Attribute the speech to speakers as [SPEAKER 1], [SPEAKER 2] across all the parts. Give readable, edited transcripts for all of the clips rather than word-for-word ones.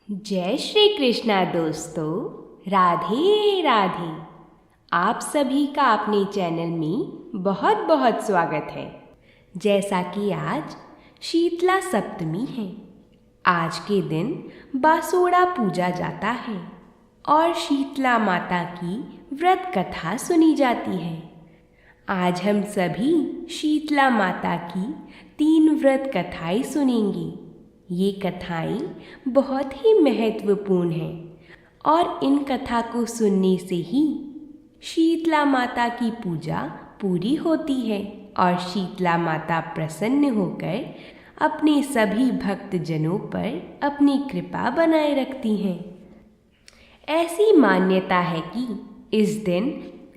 [SPEAKER 1] जय श्री कृष्णा दोस्तों, राधे राधे। आप सभी का अपने चैनल में बहुत बहुत स्वागत है। जैसा कि आज शीतला सप्तमी है, आज के दिन बासोड़ा पूजा जाता है और शीतला माता की व्रत कथा सुनी जाती है। आज हम सभी शीतला माता की 3 व्रत कथाएं सुनेंगे। ये कथाएं बहुत ही महत्वपूर्ण हैं और इन कथा को सुनने से ही शीतला माता की पूजा पूरी होती है और शीतला माता प्रसन्न होकर अपने सभी भक्तजनों पर अपनी कृपा बनाए रखती हैं। ऐसी मान्यता है कि इस दिन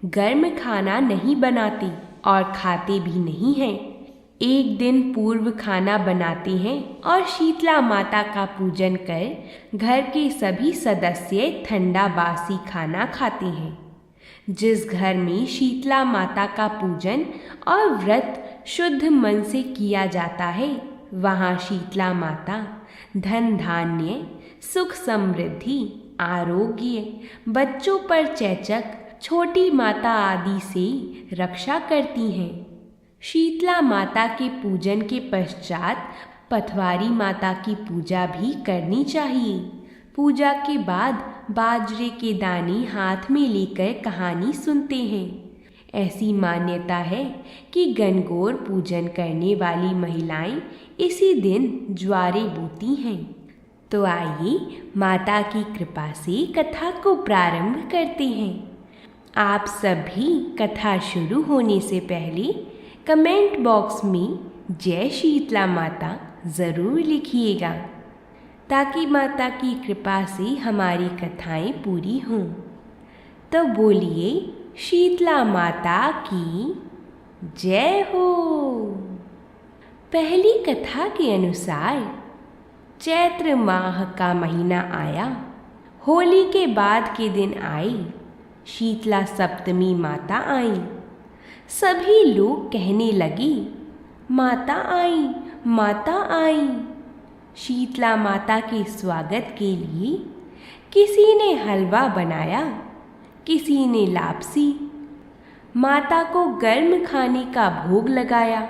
[SPEAKER 1] गर्म खाना नहीं बनाते और खाते भी नहीं हैं। एक दिन पूर्व खाना बनाते हैं और शीतला माता का पूजन कर घर के सभी सदस्य ठंडा बासी खाना खाते हैं। जिस घर में शीतला माता का पूजन और व्रत शुद्ध मन से किया जाता है, वहाँ शीतला माता धन धान्य, सुख समृद्धि, आरोग्य, बच्चों पर चेचक, छोटी माता आदि से रक्षा करती हैं। शीतला माता के पूजन के पश्चात पथवारी माता की पूजा भी करनी चाहिए। पूजा के बाद बाजरे के दाने हाथ में लेकर कहानी सुनते हैं। ऐसी मान्यता है कि गणगौर पूजन करने वाली महिलाएं इसी दिन ज्वारे बोती हैं। तो आइए माता की कृपा से कथा को प्रारंभ करते हैं। आप सभी कथा शुरू होने से पहले कमेंट बॉक्स में जय शीतला माता ज़रूर लिखिएगा, ताकि माता की कृपा से हमारी कथाएं पूरी हों। तो बोलिए शीतला माता की जय हो। पहली कथा के अनुसार चैत्र माह का महीना आया, होली के बाद के दिन आई, शीतला सप्तमी माता आई। सभी लोग कहने लगे, माता आई, माता आई। शीतला माता के स्वागत के लिए किसी ने हलवा बनाया, किसी ने लापसी। माता को गर्म खाने का भोग लगाया।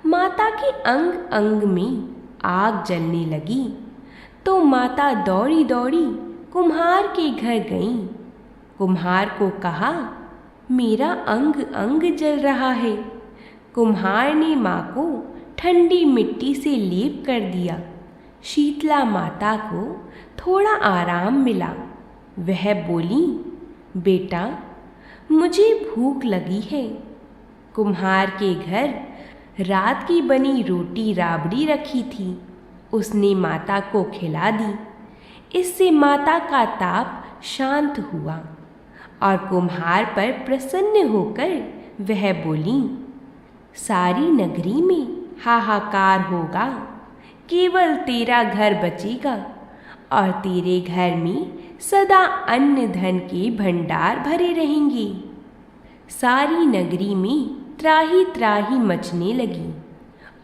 [SPEAKER 1] माता के अंग अंग में आग जलने लगी तो माता दौड़ी दौड़ी कुम्हार के घर गईं। कुम्हार को कहा, मेरा अंग अंग जल रहा है। कुम्हार ने माँ को ठंडी मिट्टी से लेप कर दिया। शीतला माता को थोड़ा आराम मिला। वह बोली, बेटा मुझे भूख लगी है। कुम्हार के घर रात की बनी रोटी राबड़ी रखी थी, उसने माता को खिला दी। इससे माता का ताप शांत हुआ और कुम्हार पर प्रसन्न होकर वह बोली, सारी नगरी में हाहाकार होगा, केवल तेरा घर बचेगा और तेरे घर में सदा अन्न धन के भंडार भरे रहेंगे। सारी नगरी में त्राही त्राही मचने लगी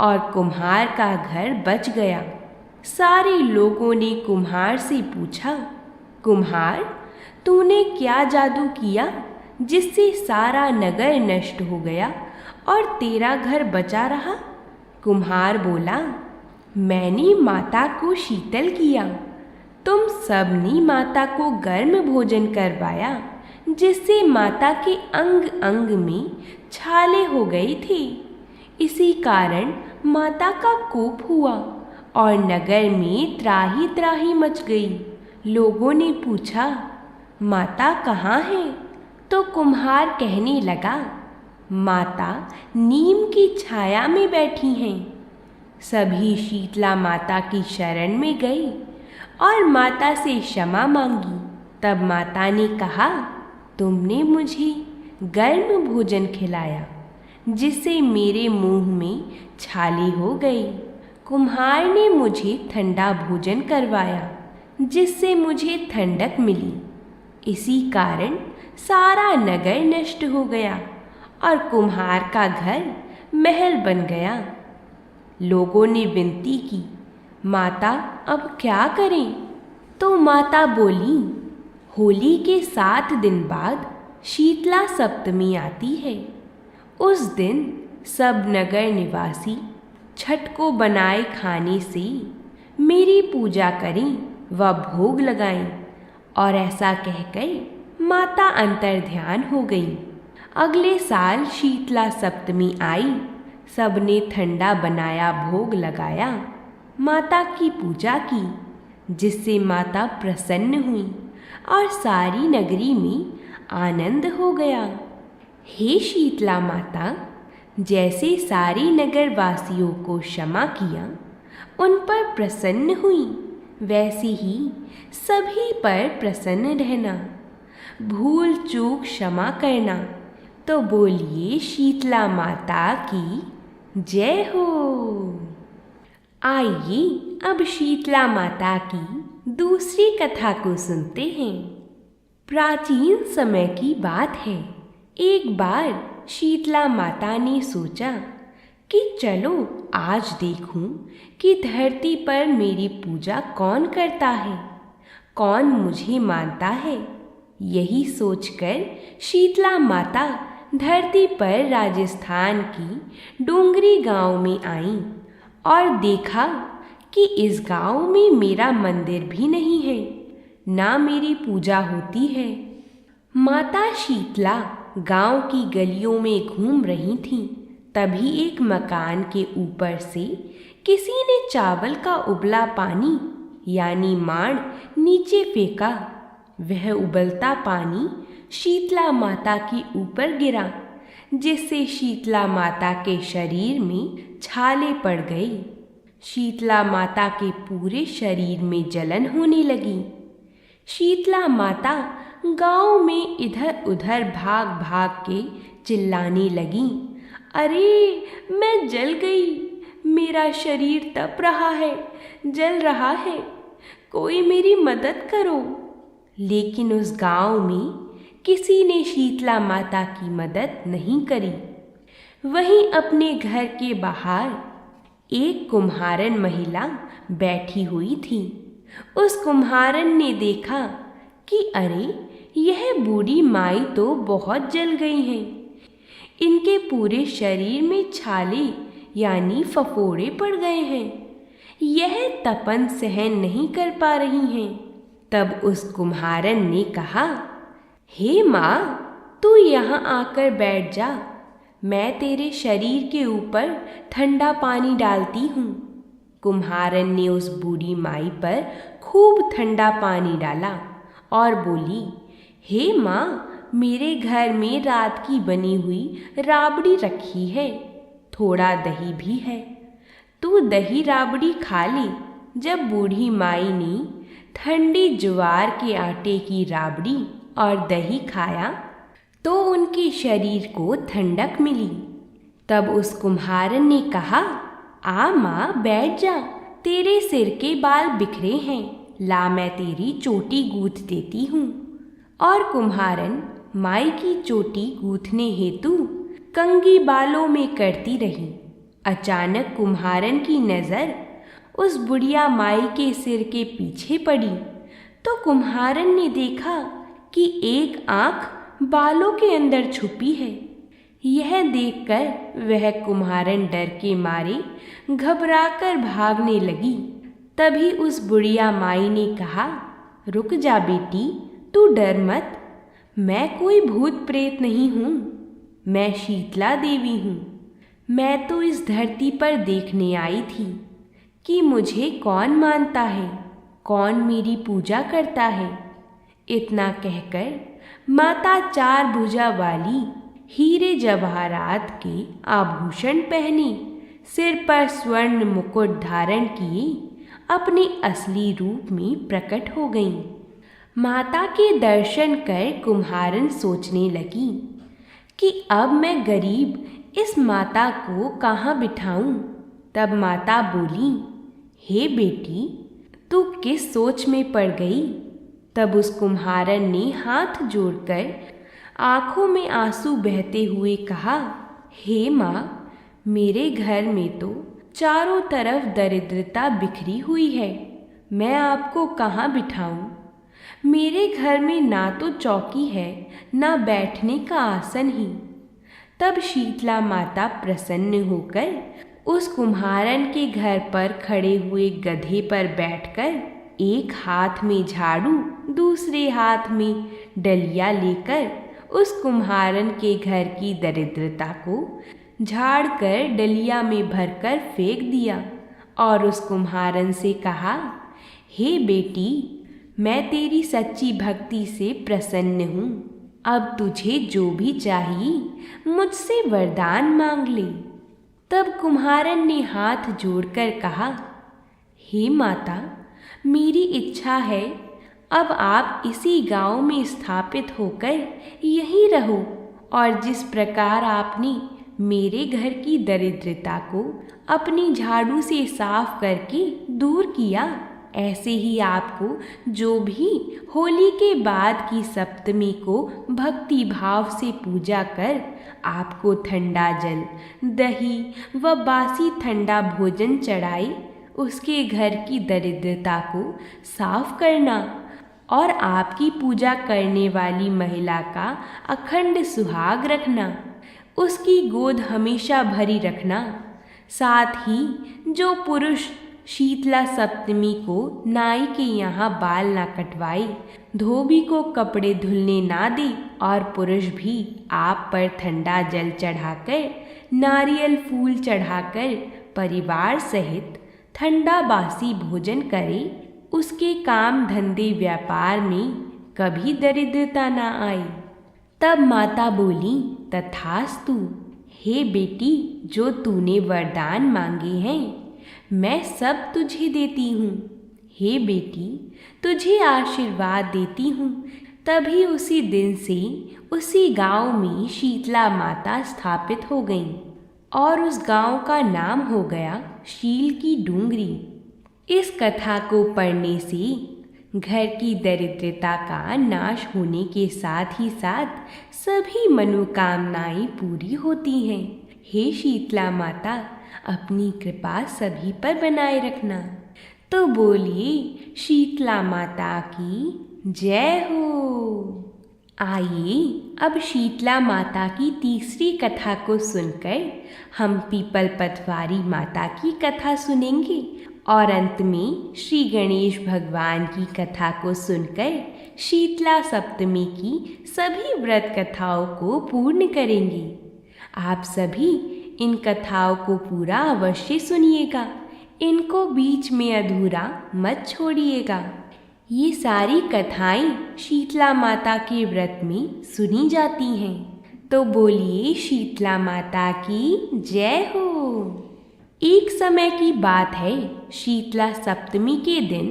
[SPEAKER 1] और कुम्हार का घर बच गया। सारे लोगों ने कुम्हार से पूछा, कुम्हार तूने क्या जादू किया जिससे सारा नगर नष्ट हो गया और तेरा घर बचा रहा? कुम्हार बोला, मैंने माता को शीतल किया। तुम सबने माता को गर्म भोजन करवाया, जिससे माता के अंग अंग में छाले हो गए थे। इसी कारण माता का कोप हुआ और नगर में त्राही त्राही मच गई। लोगों ने पूछा, माता कहाँ है? तो कुम्हार कहने लगा, माता नीम की छाया में बैठी हैं। सभी शीतला माता की शरण में गए और माता से क्षमा मांगी। तब माता ने कहा, तुमने मुझे गर्म भोजन खिलाया, जिससे मेरे मुंह में छाले हो गई। कुम्हार ने मुझे ठंडा भोजन करवाया, जिससे मुझे ठंडक मिली। इसी कारण सारा नगर नष्ट हो गया और कुम्हार का घर महल बन गया। लोगों ने विनती की, माता अब क्या करें? तो माता बोली, होली के 7 दिन बाद शीतला सप्तमी आती है। उस दिन सब नगर निवासी छठ को बनाए खाने से मेरी पूजा करें व भोग लगाएं। और ऐसा कहकर माता अंतर्ध्यान हो गई। अगले साल शीतला सप्तमी आई। सबने ठंडा बनाया भोग लगाया, माता की पूजा की, जिससे माता प्रसन्न हुई और सारी नगरी में आनंद हो गया। हे शीतला माता, जैसे सारे नगर वासियों को क्षमा किया, उन पर प्रसन्न हुई, वैसे ही सभी पर प्रसन्न रहना। भूल चूक क्षमा करना। तो बोलिए शीतला माता की जय हो। आइए अब शीतला माता की दूसरी कथा को सुनते हैं। प्राचीन समय की बात है। एक बार शीतला माता ने सोचा कि चलो आज देखूं कि धरती पर मेरी पूजा कौन करता है, कौन मुझे मानता है। यही सोचकर शीतला माता धरती पर राजस्थान की डोंगरी गांव में आई और देखा कि इस गांव में मेरा मंदिर भी नहीं है, ना मेरी पूजा होती है। माता शीतला गांव की गलियों में घूम रही थीं। तभी एक मकान के ऊपर से किसी ने चावल का उबला पानी यानी माड़ नीचे फेंका। वह उबलता पानी शीतला माता के ऊपर गिरा, जिससे शीतला माता के शरीर में छाले पड़ गई। शीतला माता के पूरे शरीर में जलन होने लगी। शीतला माता गांव में इधर उधर भाग भाग के चिल्लाने लगी, अरे मैं जल गई, मेरा शरीर तप रहा है, जल रहा है, कोई मेरी मदद करो। लेकिन उस गांव में किसी ने शीतला माता की मदद नहीं करी। वहीं अपने घर के बाहर एक कुम्हारन महिला बैठी हुई थी। उस कुम्हारन ने देखा कि अरे यह बूढ़ी माई तो बहुत जल गई हैं। इनके पूरे शरीर में छाले यानी फफोड़े पड़ गए हैं। यह तपन सहन नहीं कर पा रही हैं। तब उस कुम्हारन ने कहा, हे माँ, तू यहाँ आकर बैठ जा, मैं तेरे शरीर के ऊपर ठंडा पानी डालती हूँ। कुम्हारन ने उस बूढ़ी माई पर खूब ठंडा पानी डाला और बोली, हे माँ, मेरे घर में रात की बनी हुई राबड़ी रखी है, थोड़ा दही भी है, तू दही राबड़ी खा ले। जब बूढ़ी माई ने ठंडी ज्वार के आटे की राबड़ी और दही खाया तो उनके शरीर को ठंडक मिली। तब उस कुम्हारन ने कहा, आ माँ बैठ जा, तेरे सिर के बाल बिखरे हैं, ला मैं तेरी चोटी गूंथ देती हूँ। और कुम्हारन माई की चोटी गूंथने हेतु कंघी बालों में करती रही। अचानक कुम्हारन की नज़र उस बुढ़िया माई के सिर के पीछे पड़ी तो कुम्हारन ने देखा कि एक आँख बालों के अंदर छुपी है। यह देखकर वह कुम्हारन डर के मारे घबराकर भागने लगी। तभी उस बुढ़िया माई ने कहा, रुक जा बेटी, तू डर मत, मैं कोई भूत प्रेत नहीं हूँ, मैं शीतला देवी हूँ। मैं तो इस धरती पर देखने आई थी कि मुझे कौन मानता है, कौन मेरी पूजा करता है। इतना कहकर माता 4 भुजा वाली हीरे जवाहरात के आभूषण पहने, सिर पर स्वर्ण मुकुट धारण किए अपने असली रूप में प्रकट हो गईं। माता के दर्शन कर कुम्हारन सोचने लगी कि अब मैं गरीब इस माता को कहाँ बिठाऊं। तब माता बोली, हे बेटी, तू किस सोच में पड़ गई। तब उस कुम्हारन ने हाथ जोड़कर आंखों में आंसू बहते हुए कहा, हे माँ, मेरे घर में तो चारों तरफ दरिद्रता बिखरी हुई है, मैं आपको कहाँ बिठाऊं? मेरे घर में ना तो चौकी है ना बैठने का आसन ही। तब शीतला माता प्रसन्न होकर उस कुम्हारन के घर पर खड़े हुए गधे पर बैठकर एक हाथ में झाड़ू दूसरे हाथ में डलिया लेकर उस कुम्हारन के घर की दरिद्रता को झाड़ कर डलिया में भरकर फेंक दिया और उस कुम्हारन से कहा, हे बेटी, मैं तेरी सच्ची भक्ति से प्रसन्न हूँ। अब तुझे जो भी चाहिए मुझसे वरदान मांग ले। तब कुम्हारन ने हाथ जोड़कर कहा, हे माता, मेरी इच्छा है अब आप इसी गांव में स्थापित होकर यहीं रहो और जिस प्रकार आपने मेरे घर की दरिद्रता को अपनी झाड़ू से साफ करके दूर किया, ऐसे ही आपको जो भी होली के बाद की सप्तमी को भक्ति भाव से पूजा कर आपको ठंडा जल, दही व बासी ठंडा भोजन चढ़ाए, उसके घर की दरिद्रता को साफ करना और आपकी पूजा करने वाली महिला का अखंड सुहाग रखना, उसकी गोद हमेशा भरी रखना। साथ ही जो पुरुष शीतला सप्तमी को नाई के यहाँ बाल ना कटवाए, धोबी को कपड़े धुलने ना दे और पुरुष भी आप पर ठंडा जल चढ़ाकर, नारियल फूल चढ़ाकर परिवार सहित ठंडा बासी भोजन करे, उसके काम धंधे व्यापार में कभी दरिद्रता ना आए। तब माता बोली, तथास्तु। हे बेटी, जो तूने वरदान मांगे हैं मैं सब तुझे देती हूँ। हे बेटी, तुझे आशीर्वाद देती हूँ। तभी उसी दिन से उसी गांव में शीतला माता स्थापित हो गईं और उस गांव का नाम हो गया शील की डूंगरी। इस कथा को पढ़ने से घर की दरिद्रता का नाश होने के साथ ही साथ सभी मनोकामनाएं पूरी होती हैं। हे शीतला माता, अपनी कृपा सभी पर बनाए रखना। तो बोलिए शीतला माता की जय हो। आइए अब शीतला माता की तीसरी कथा को सुनकर हम पीपल पतवारी माता की कथा सुनेंगे और अंत में श्री गणेश भगवान की कथा को सुनकर शीतला सप्तमी की सभी व्रत कथाओं को पूर्ण करेंगे। आप सभी इन कथाओं को पूरा अवश्य सुनिएगा, इनको बीच में अधूरा मत छोड़िएगा। ये सारी कथाएं शीतला माता के व्रत में सुनी जाती हैं। तो बोलिए शीतला माता की जय हो। एक समय की बात है, शीतला सप्तमी के दिन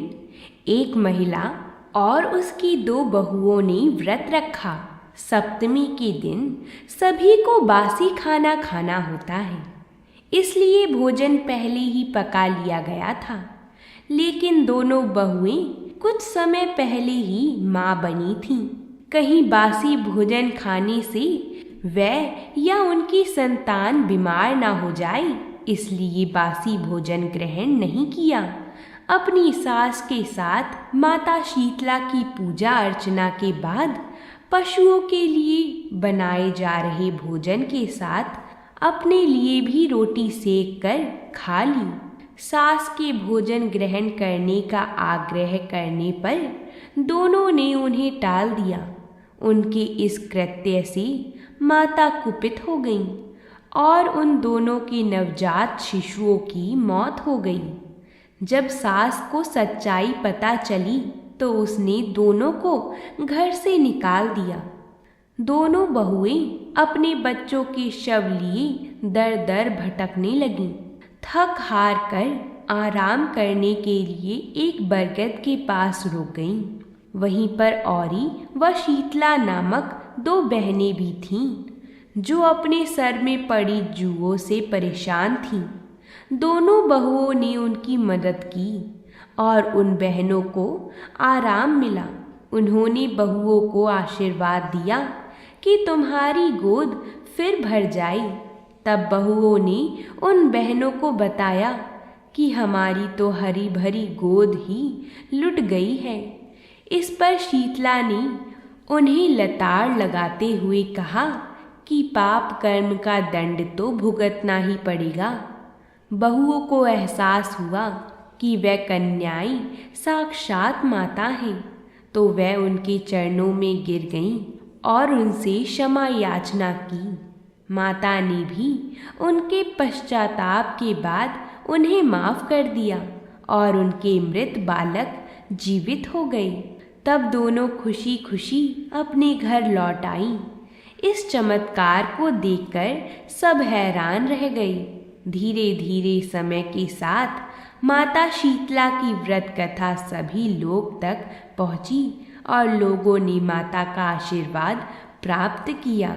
[SPEAKER 1] एक महिला और उसकी 2 बहुओं ने व्रत रखा। सप्तमी के दिन सभी को बासी खाना खाना होता है, इसलिए भोजन पहले ही पका लिया गया था। लेकिन दोनों बहुएं कुछ समय पहले ही माँ बनी थीं। कहीं बासी भोजन खाने से वह या उनकी संतान बीमार ना हो जाए, इसलिए बासी भोजन ग्रहण नहीं किया। अपनी सास के साथ माता शीतला की पूजा अर्चना के बाद पशुओं के लिए बनाए जा रहे भोजन के साथ अपने लिए भी रोटी सेक कर खा ली। सास के भोजन ग्रहण करने का आग्रह करने पर दोनों ने उन्हें टाल दिया। उनके इस कृत्य से माता कुपित हो गईं और उन दोनों के नवजात शिशुओं की मौत हो गई। जब सास को सच्चाई पता चली तो उसने दोनों को घर से निकाल दिया। दोनों बहुएं अपने बच्चों के शव लिए दर दर भटकने लगीं। थक हार कर आराम करने के लिए एक बरगद के पास रुक गईं। वहीं पर औरी व शीतला नामक 2 बहनें भी थीं, जो अपने सर में पड़ी जुओं से परेशान थीं। दोनों बहुओं ने उनकी मदद की और उन बहनों को आराम मिला। उन्होंने बहुओं को आशीर्वाद दिया कि तुम्हारी गोद फिर भर जाए। तब बहुओं ने उन बहनों को बताया कि हमारी तो हरी भरी गोद ही लुट गई है। इस पर शीतला ने उन्हें लताड़ लगाते हुए कहा कि पाप कर्म का दंड तो भुगतना ही पड़ेगा। बहुओं को एहसास हुआ कि वह कन्याएं साक्षात माता हैं, तो वह उनके चरणों में गिर गईं और उनसे क्षमा याचना की। माता ने भी उनके पश्चाताप के बाद उन्हें माफ कर दिया और उनके मृत बालक जीवित हो गए। तब दोनों खुशी खुशी अपने घर लौट आईं। इस चमत्कार को देखकर सब हैरान रह गए। धीरे धीरे समय के साथ माता शीतला की व्रत कथा सभी लोग तक पहुंची और लोगों ने माता का आशीर्वाद प्राप्त किया।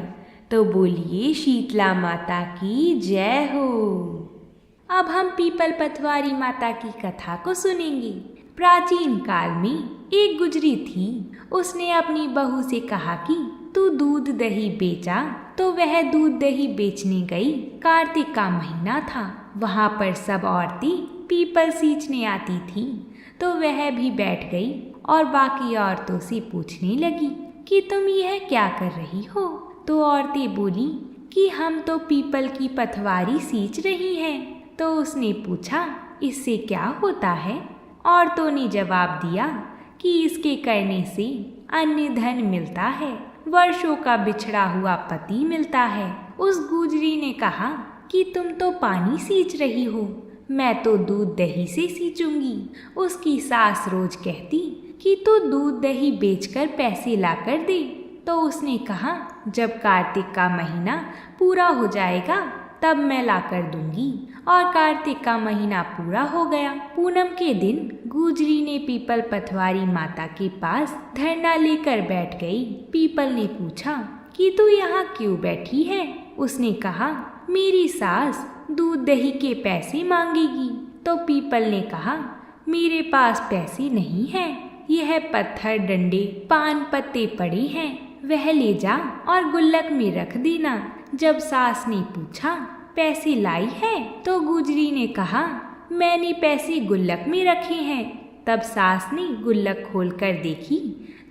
[SPEAKER 1] तो बोलिए शीतला माता की जय हो।
[SPEAKER 2] अब हम पीपल पथवारी माता की कथा को सुनेंगे। प्राचीन काल में एक गुजरी थी। उसने अपनी बहू से कहा कि तू दूध दही बेचा। तो वह दूध दही बेचने गई। कार्तिक का महीना था। वहाँ पर सब औरतें पीपल सींचने आती थीं। तो वह भी बैठ गई और बाकी औरतों से पूछने लगी कि तुम यह क्या कर रही हो। तो औरतें बोली कि हम तो पीपल की पथवारी सींच रही हैं। तो उसने पूछा इससे क्या होता है। औरतों ने जवाब दिया कि इसके करने से अन्य धन मिलता है, वर्षों का बिछड़ा हुआ पति मिलता है। उस गुजरी ने कहा कि तुम तो पानी सींच रही हो, मैं तो दूध दही से सींचूंगी। उसकी सास रोज कहती कि तू दूध दही बेचकर पैसे लाकर दे। तो उसने कहा जब कार्तिक का महीना पूरा हो जाएगा तब मैं लाकर दूंगी। और कार्तिक का महीना पूरा हो गया। पूनम के दिन गुजरी ने पीपल पथवारी माता के पास धरना लेकर बैठ गई। पीपल ने पूछा कि तू यहाँ क्यों बैठी है। उसने कहा मेरी सास दूध दही के पैसे मांगेगी। तो पीपल ने कहा मेरे पास पैसे नहीं हैं, यह पत्थर डंडे पान पत्ते पड़े हैं, वह ले जा और गुल्लक में रख देना। जब सास ने पूछा पैसे लाई है। तो गुजरी ने कहा मैंने पैसे गुल्लक में रखे हैं। तब सास ने गुल्लक खोलकर देखी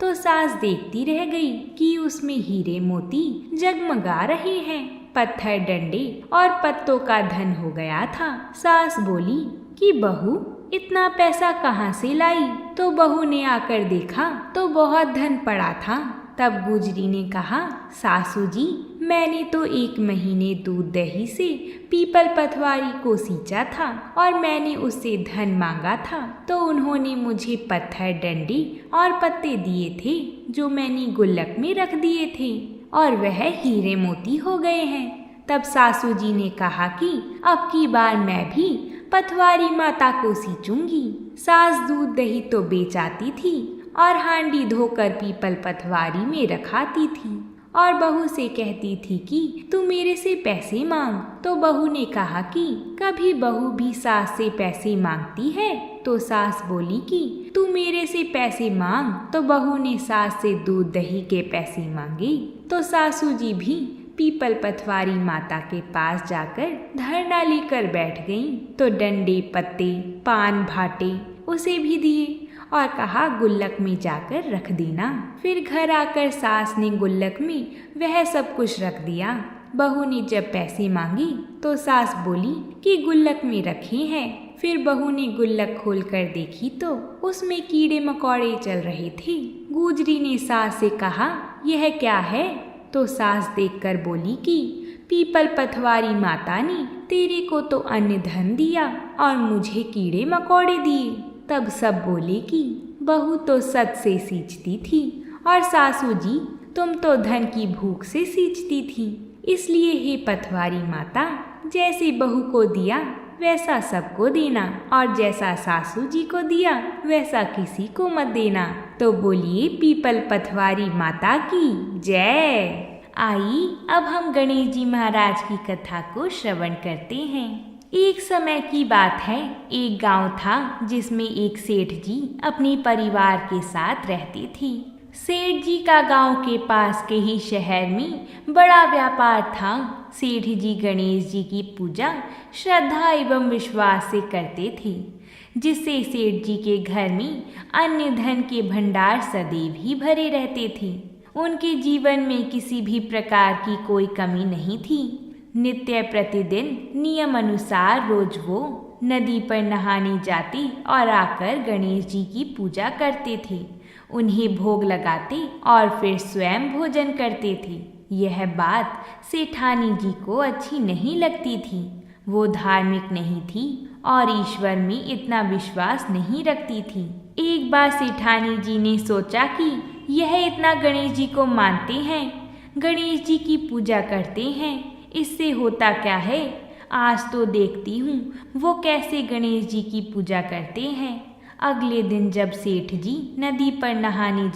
[SPEAKER 2] तो सास देखती रह गई कि उसमें हीरे मोती जगमगा रहे हैं। पत्थर डंडे और पत्तों का धन हो गया था। सास बोली कि बहू इतना पैसा कहाँ से लाई। तो बहू ने आकर देखा तो बहुत धन पड़ा था। तब गुजरी ने कहा सासू जी मैंने तो 1 महीने दूध दही से पीपल पथवारी को सींचा था और मैंने उससे धन मांगा था। तो उन्होंने मुझे पत्थर डंडे और पत्ते दिए थे जो मैंने गुल्लक में रख दिए थे और वह हीरे मोती हो गए हैं। तब सासू जी ने कहा कि अब की बार मैं भी पथवारी माता को सींचूंगी। सास दूध दही तो बेच आती थी और हांडी धोकर पीपल पथवारी में रखाती थी और बहू से कहती थी कि तू मेरे से पैसे मांग। तो बहू ने कहा कि कभी बहू भी सास से पैसे मांगती है। तो सास बोली कि तू मेरे से पैसे मांग। तो बहू ने सास से दूध दही के पैसे मांगे। तो सासू जी भी पीपल पथवारी माता के पास जाकर धरना लेकर बैठ गईं। तो डंडे पत्ते पान भाटे उसे भी दिए और कहा गुल्लक में जाकर रख देना। फिर घर आकर सास ने गुल्लक में वह सब कुछ रख दिया। बहू ने जब पैसे मांगी तो सास बोली कि गुल्लक में रखे हैं। फिर बहू ने गुल्लक खोलकर देखी तो उसमें कीड़े मकोड़े चल रहे थे। गुजरी ने सास से कहा यह क्या है। तो सास देखकर बोली कि पीपल पथवारी माता ने तेरे को तो अन्न धन दिया और मुझे कीड़े मकोड़े दिए। तब सब बोले कि बहू तो सच से सींचती थी और सासू जी तुम तो धन की भूख से सींचती थी। इसलिए हे पथवारी माता जैसे बहू को दिया वैसा सबको देना और जैसा सासू जी को दिया वैसा किसी को मत देना। तो बोलिए पीपल पथवारी माता की जय। आई अब हम गणेश जी महाराज की कथा को श्रवण करते हैं। एक समय की बात है, एक गांव था जिसमें एक सेठ जी अपने परिवार के साथ रहती थी। सेठ जी का गांव के पास के ही शहर में बड़ा व्यापार था। सेठ जी गणेश जी की पूजा श्रद्धा एवं विश्वास से करते थे, जिससे सेठ जी के घर में अन्य धन के भंडार सदैव ही भरे रहते थे। उनके जीवन में किसी भी प्रकार की कोई कमी नहीं थी। नित्य प्रतिदिन नियम अनुसार रोज वो नदी पर नहाने जाते और आकर गणेश जी की पूजा करते थे, उन्हें भोग लगाते और फिर स्वयं भोजन करते थे। यह बात सेठानी जी को अच्छी नहीं लगती थी। वो धार्मिक नहीं थी और ईश्वर में इतना विश्वास नहीं रखती थी। एक बार सेठानी जी ने सोचा कि यह इतना गणेश जी को मानते हैं, गणेश जी की पूजा करते हैं, इससे होता क्या है, आज तो देखती हूँ वो कैसे गणेश जी की पूजा करते हैं। अगले दिन जब सेठ जी नदी पर नहाने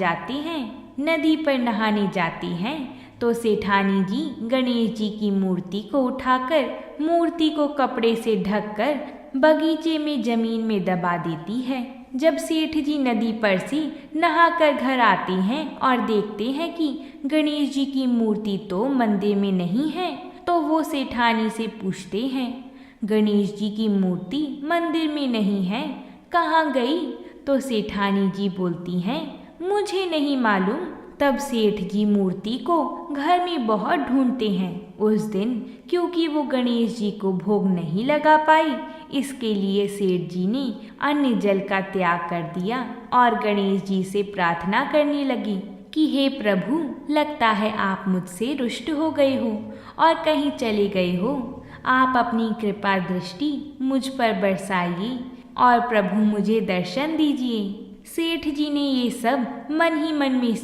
[SPEAKER 2] जाते हैं तो सेठानी जी गणेश जी की मूर्ति को उठाकर मूर्ति को कपड़े से ढककर बगीचे में जमीन में दबा देती है। जब सेठ जी नदी पर से नहाकर घर आते हैं और देखते हैं कि गणेश जी की मूर्ति तो मंदिर में नहीं है, तो वो सेठानी से पूछते हैं, गणेश जी की मूर्ति मंदिर में नहीं है, कहाँ गई? तो सेठानी जी बोलती हैं, मुझे नहीं मालूम। तब सेठ जी मूर्ति को घर में बहुत ढूंढते हैं। उस दिन क्योंकि वो गणेश जी को भोग नहीं लगा पाई, इसके लिए सेठ जी ने अन्य जल का त्याग कर दिया और गणेश जी से प्रार्थना करने लगी कि हे प्रभु, लगता है आप मुझसे रुष्ट हो गए हो और कहीं चले गए हो। आप अपनी कृपा दृष्टि मुझ पर बरसाइए और प्रभु मुझे दर्शन दीजिए। सेठ जी ने ये सब मन ही मन में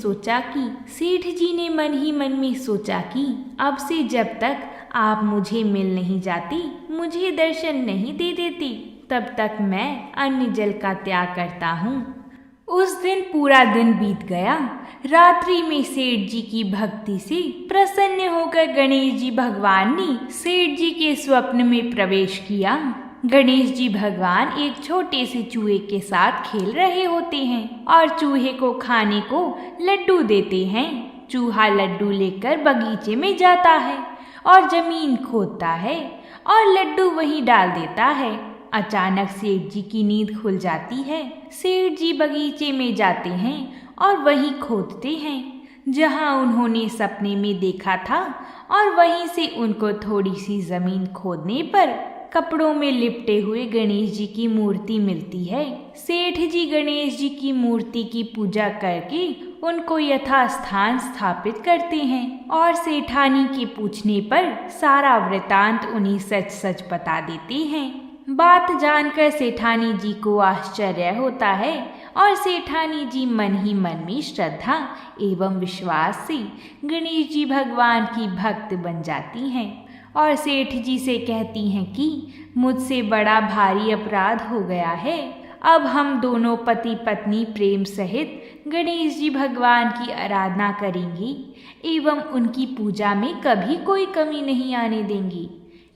[SPEAKER 2] सोचा कि अब से जब तक आप मुझे मिल नहीं जाती, मुझे दर्शन नहीं दे देती, तब तक मैं अन्य जल का त्याग करता हूँ। उस दिन पूरा दिन बीत गया। रात्रि में सेठ जी की भक्ति से प्रसन्न होकर गणेश जी भगवान ने सेठ जी के स्वप्न में प्रवेश किया। गणेश जी भगवान एक छोटे से चूहे के साथ खेल रहे होते हैं और चूहे को खाने को लड्डू देते हैं। चूहा लड्डू लेकर बगीचे में जाता है और जमीन खोदता है और लड्डू वहीं डाल देता है। अचानक सेठ जी की नींद खुल जाती है। सेठ जी बगीचे में जाते हैं और वहीं खोदते हैं जहां उन्होंने सपने में देखा था, और वहीं से उनको थोड़ी सी जमीन खोदने पर कपड़ों में लिपटे हुए गणेश जी की मूर्ति मिलती है। सेठ जी गणेश जी की मूर्ति की पूजा करके उनको यथास्थान स्थापित करते हैं और सेठानी के पूछने पर सारा वृतांत उन्हें सच सच बता देते हैं। बात जानकर सेठानी जी को आश्चर्य होता है और सेठानी जी मन ही मन में श्रद्धा एवं विश्वास से गणेश जी भगवान की भक्त बन जाती हैं और सेठ जी से कहती हैं कि मुझसे बड़ा भारी अपराध हो गया है। अब हम दोनों पति पत्नी प्रेम सहित गणेश जी भगवान की आराधना करेंगे एवं उनकी पूजा में कभी कोई कमी नहीं आने देंगे।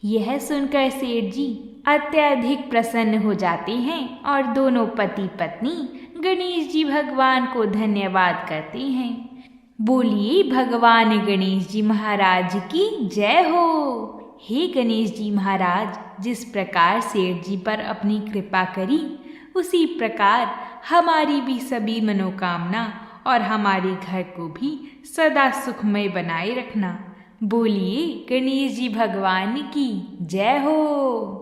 [SPEAKER 2] यह सुनकर सेठ जी अत्यधिक प्रसन्न हो जाते हैं और दोनों पति पत्नी गणेश जी भगवान को धन्यवाद करते हैं। बोलिए भगवान गणेश जी महाराज की जय हो। हे गणेश जी महाराज, जिस प्रकार सेठ जी पर अपनी कृपा करी, उसी प्रकार हमारी भी सभी मनोकामना और हमारे घर को भी सदा सुखमय बनाए रखना। बोलिए गणेश जी भगवान की जय हो।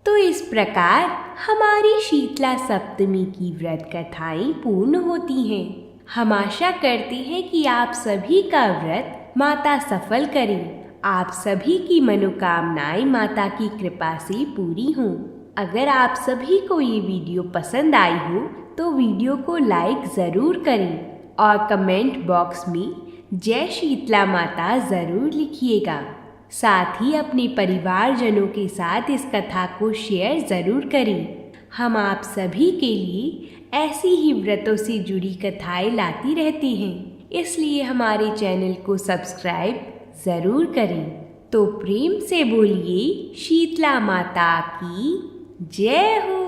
[SPEAKER 1] तो इस प्रकार हमारी शीतला सप्तमी की व्रत कथाएं पूर्ण होती हैं। हम आशा करते हैं कि आप सभी का व्रत माता सफल करें, आप सभी की मनोकामनाएं माता की कृपा से पूरी हों। अगर आप सभी को ये वीडियो पसंद आई हो तो वीडियो को लाइक ज़रूर करें और कमेंट बॉक्स में जय शीतला माता ज़रूर लिखिएगा। साथ ही अपने परिवारजनों के साथ इस कथा को शेयर ज़रूर करें। हम आप सभी के लिए ऐसी ही व्रतों से जुड़ी कथाएं लाती रहते हैं, इसलिए हमारे चैनल को सब्सक्राइब ज़रूर करें। तो प्रेम से बोलिए शीतला माता की जय हो।